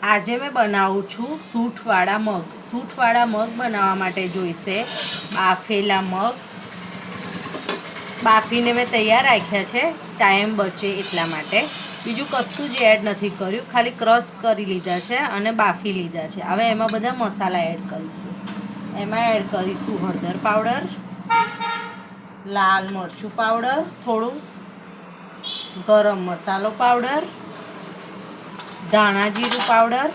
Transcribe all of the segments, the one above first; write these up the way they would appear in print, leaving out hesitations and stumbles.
આજે मैं बनाવું છું સૂંઠવાળા મગ। સૂંઠવાળા મગ બનાવવા માટે જોઈશે બાફેલા મગ। બાફીને મેં તૈયાર રાખ્યા છે ટાઈમ બચે એટલા માટે। બીજું કશું જ એડ નથી કર્યું, ખાલી ક્રશ કરી લીધા છે અને બાફી લીધા છે। હવે એમાં બધા મસાલા એડ કરીશું। એમાં એડ કરીશું હળદર પાવડર, લાલ મરચું પાવડર થોડું, ગરમ મસાલો પાવડર, धाणा जीरु पाउडर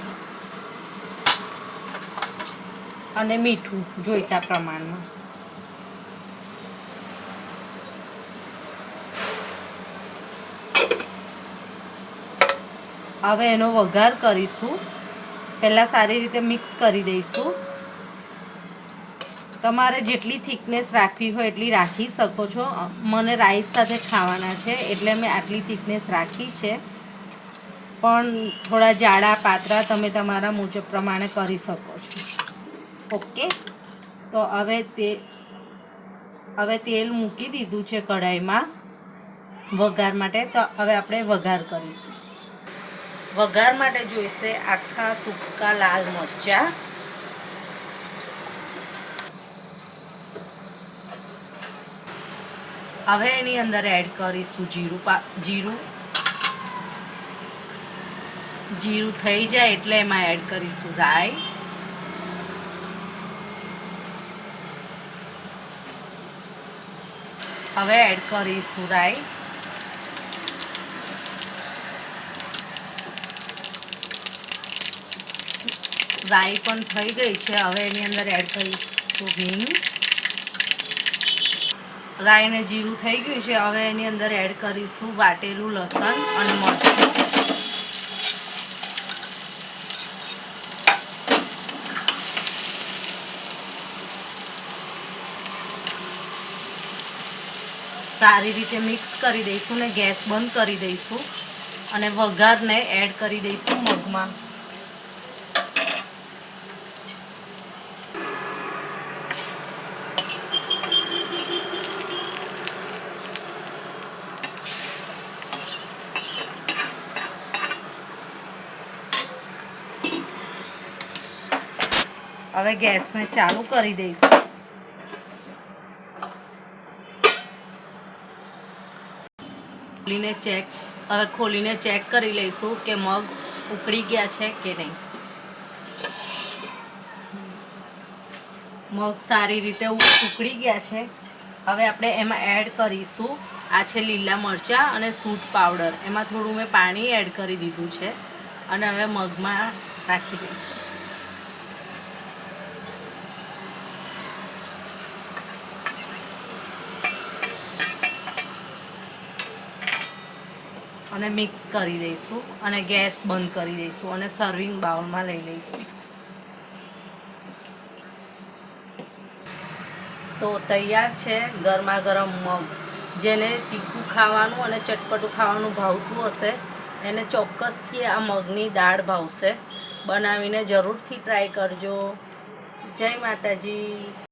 અને મીઠું જોઈતા પ્રમાણમાં। હવે એનો વઘાર કરીશું। પહેલા સારી રીતે મિક્સ કરી દઈશું। તમારે જેટલી થિકનેસ રાખવી હોય એટલી રાખી શકો છો। મને રાઈસ સાથે ખાવાના છે એટલે મેં આટલી થિકનેસ રાખી છે, પણ થોડા જાડા પાતળા તમે તમારા મુજબ પ્રમાણે કરી શકો છો। ઓકે, તો હવે તેલ મૂકી દીધું છે કઢાઈમાં વઘાર માટે। તો હવે આપણે વઘાર કરીશું। વઘાર માટે જોઈશે આખા સૂકા લાલ મરચાં, હવે એની અંદર એડ કરીશું જીરું। જીરું થઈ જાય એટલે એમાં એડ કરીશું રાઈ, હવે એડ કરીશું રાઈ। રાઈ પણ થઈ ગઈ છે, હવે એની અંદર એડ કરીશું હિંગ। રાઈ ને જીરું થઈ ગયું છે, હવે એની અંદર એડ કરીશું વાટેલું લસણ અને મરચું। સારી રીતે મિક્સ કરી દઈશું ને ગેસ બંધ કરી દઈશું અને વઘારને એડ કરી દઈશું મગમાં। હવે ગેસને ચાલુ કરી દઈશું। ખોલીને ચેક કરી લઈશું કે મગ ઉકળી ગયા છે કે નહીં। મગ સારી રીતે ઉકળી ગયા છે। હવે આપણે એમાં એડ કરીશું આ છે લીલા મરચાં અને સૂંઠ પાવડર। એમાં થોડું મેં પાણી એડ કરી દીધું છે અને હવે મગમાં નાખી દઈશું। અને મિક્સ કરી દઈશું અને ગેસ બંધ કરી દઈશું અને સર્વિંગ બાઉલમાં લઈ લઈશું। તો તૈયાર છે ગરમા ગરમ મગ। જેને તીખું ખાવાનું અને ચટપટું ખાવાનું ભાવતું હશે એને ચોક્કસથી આ મગની દાળ ભાવશે। બનાવીને જરૂરથી ટ્રાય કરજો। જય માતાજી।